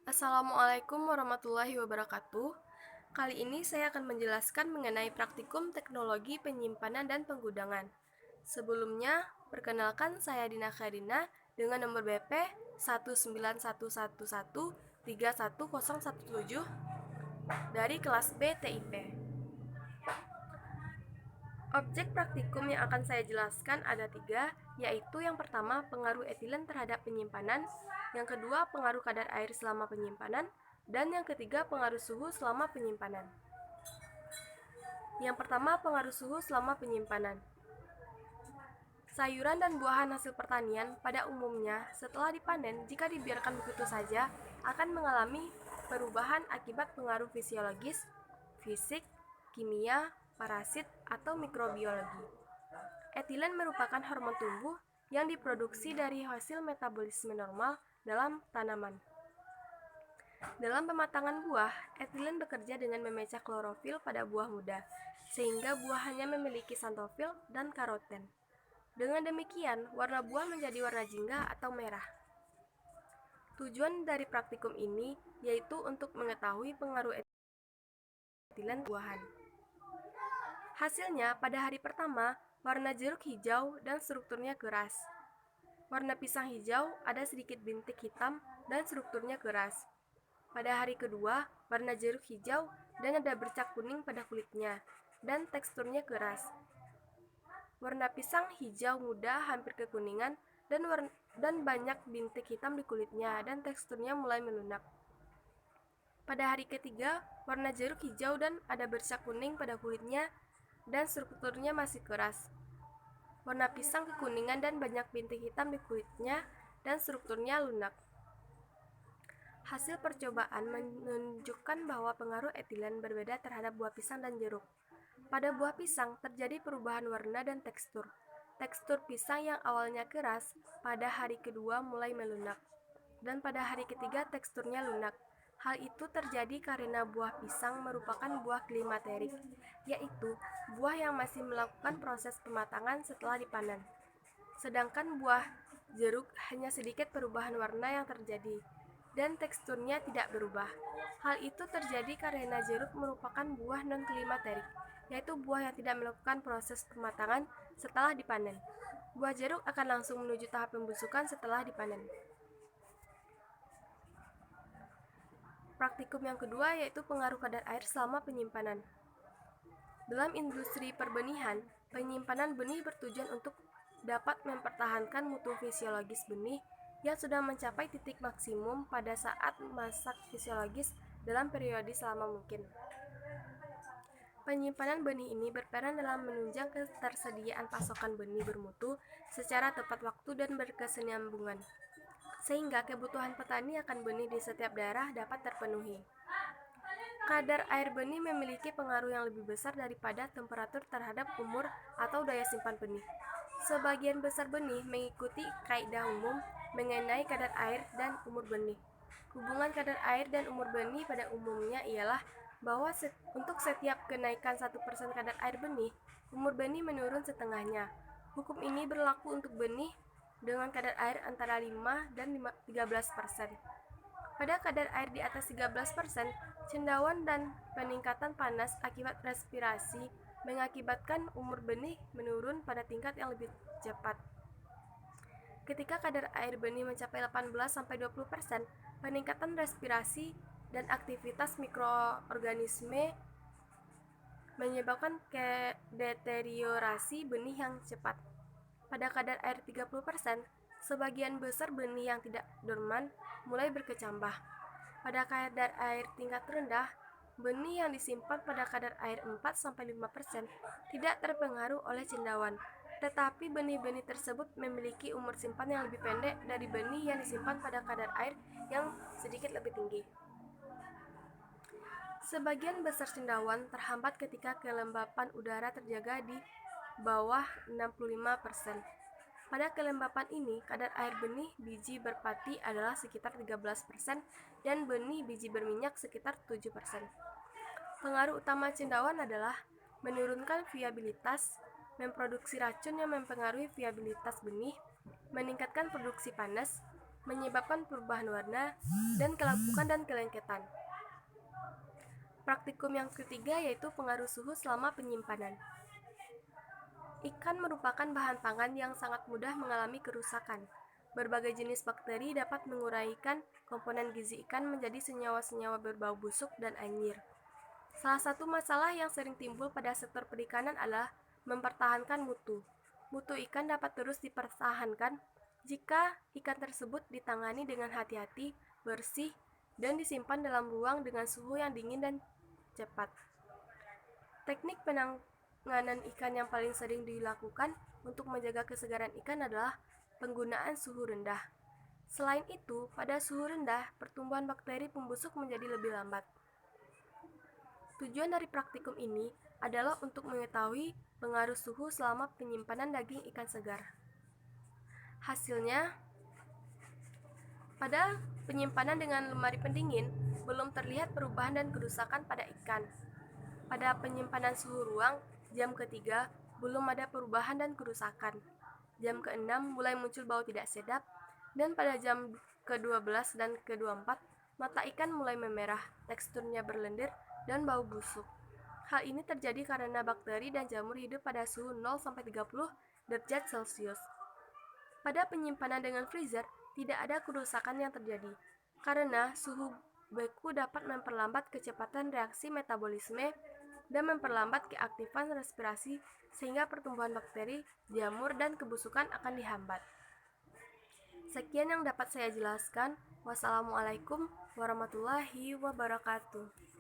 Assalamualaikum warahmatullahi wabarakatuh. Kali ini saya akan menjelaskan mengenai praktikum teknologi penyimpanan dan penggudangan. Sebelumnya, perkenalkan saya Dina Khairina dengan nomor BP 19111311017 dari kelas B TIP. Objek praktikum yang akan saya jelaskan ada 3, yaitu yang pertama pengaruh etilen terhadap penyimpanan, yang kedua pengaruh kadar air selama penyimpanan, dan yang ketiga pengaruh suhu selama penyimpanan. Yang pertama pengaruh suhu selama penyimpanan. Sayuran dan buahan hasil pertanian pada umumnya setelah dipanen jika dibiarkan begitu saja akan mengalami perubahan akibat pengaruh fisiologis, fisik, kimia, parasit, atau mikrobiologi. Etilen merupakan hormon tumbuh yang diproduksi dari hasil metabolisme normal dalam tanaman. Dalam pematangan buah, etilen bekerja dengan memecah klorofil pada buah muda, sehingga buah hanya memiliki xanthofil dan karoten. Dengan demikian, warna buah menjadi warna jingga atau merah. Tujuan dari praktikum ini yaitu untuk mengetahui pengaruh etilen buahan. Hasilnya, pada hari pertama, warna jeruk hijau dan strukturnya keras. Warna pisang hijau ada sedikit bintik hitam dan strukturnya keras. Pada hari kedua, warna jeruk hijau dan ada bercak kuning pada kulitnya dan teksturnya keras. Warna pisang hijau muda hampir kekuningan dan banyak bintik hitam di kulitnya dan teksturnya mulai melunak. Pada hari ketiga, warna jeruk hijau dan ada bercak kuning pada kulitnya dan strukturnya masih keras. Warna pisang kekuningan dan banyak bintik hitam di kulitnya dan strukturnya lunak. Hasil percobaan menunjukkan bahwa pengaruh etilen berbeda terhadap buah pisang dan jeruk. Pada buah pisang terjadi perubahan warna dan tekstur. Tekstur pisang yang awalnya keras pada hari kedua mulai melunak, dan pada hari ketiga teksturnya lunak. Hal itu terjadi karena buah pisang merupakan buah klimaterik, yaitu buah yang masih melakukan proses pematangan setelah dipanen. Sedangkan buah jeruk hanya sedikit perubahan warna yang terjadi, dan teksturnya tidak berubah. Hal itu terjadi karena jeruk merupakan buah non-klimaterik, yaitu buah yang tidak melakukan proses pematangan setelah dipanen. Buah jeruk akan langsung menuju tahap pembusukan setelah dipanen. Praktikum yang kedua yaitu pengaruh kadar air selama penyimpanan. Dalam industri perbenihan, penyimpanan benih bertujuan untuk dapat mempertahankan mutu fisiologis benih yang sudah mencapai titik maksimum pada saat masak fisiologis dalam periode selama mungkin. Penyimpanan benih ini berperan dalam menunjang ketersediaan pasokan benih bermutu secara tepat waktu dan berkesinambungan, sehingga kebutuhan petani akan benih di setiap daerah dapat terpenuhi. Kadar air benih memiliki pengaruh yang lebih besar daripada temperatur terhadap umur atau daya simpan benih. Sebagian besar benih mengikuti kaidah umum mengenai kadar air dan umur benih. Hubungan kadar air dan umur benih pada umumnya ialah bahwa untuk setiap kenaikan 1% kadar air benih, umur benih menurun setengahnya. Hukum ini berlaku untuk benih dengan kadar air antara 5 dan 13%. Pada kadar air di atas 13%, cendawan dan peningkatan panas akibat respirasi mengakibatkan umur benih menurun pada tingkat yang lebih cepat. Ketika kadar air benih mencapai 18-20%, peningkatan respirasi dan aktivitas mikroorganisme menyebabkan deteriorasi benih yang cepat. Pada kadar air 30%, sebagian besar benih yang tidak dorman mulai berkecambah. Pada kadar air tingkat rendah, benih yang disimpan pada kadar air 4-5% tidak terpengaruh oleh cendawan, tetapi benih-benih tersebut memiliki umur simpan yang lebih pendek dari benih yang disimpan pada kadar air yang sedikit lebih tinggi. Sebagian besar cendawan terhambat ketika kelembapan udara terjaga di bawah 65%. Pada kelembapan ini, kadar air benih biji berpati adalah sekitar 13% dan benih biji berminyak sekitar 7%. Pengaruh utama cendawan adalah menurunkan viabilitas, memproduksi racun yang mempengaruhi viabilitas benih, meningkatkan produksi panas, menyebabkan perubahan warna dan kelapukan dan kelengketan. Praktikum yang ketiga yaitu pengaruh suhu selama penyimpanan. Ikan merupakan bahan pangan yang sangat mudah mengalami kerusakan. Berbagai jenis bakteri dapat menguraikan komponen gizi ikan menjadi senyawa-senyawa berbau busuk dan anyir. Salah satu masalah yang sering timbul pada sektor perikanan adalah mempertahankan mutu. Mutu ikan dapat terus dipertahankan jika ikan tersebut ditangani dengan hati-hati, bersih, dan disimpan dalam ruang dengan suhu yang dingin dan cepat. Teknik penanganan ikan yang paling sering dilakukan untuk menjaga kesegaran ikan adalah penggunaan suhu rendah. Selain itu, pada suhu rendah, pertumbuhan bakteri pembusuk menjadi lebih lambat. Tujuan dari praktikum ini adalah untuk mengetahui pengaruh suhu selama penyimpanan daging ikan segar. Hasilnya, pada penyimpanan dengan lemari pendingin, belum terlihat perubahan dan kerusakan pada ikan. Pada penyimpanan suhu ruang, jam ketiga, belum ada perubahan dan kerusakan. Jam ke-6 mulai muncul bau tidak sedap, dan pada jam ke-12 dan ke-24, mata ikan mulai memerah, teksturnya berlendir, dan bau busuk. Hal ini terjadi karena bakteri dan jamur hidup pada suhu 0-30 derajat Celcius. Pada penyimpanan dengan freezer, tidak ada kerusakan yang terjadi, karena suhu beku dapat memperlambat kecepatan reaksi metabolisme dan memperlambat keaktifan respirasi sehingga pertumbuhan bakteri, jamur, dan kebusukan akan dihambat. Sekian yang dapat saya jelaskan. Wassalamualaikum warahmatullahi wabarakatuh.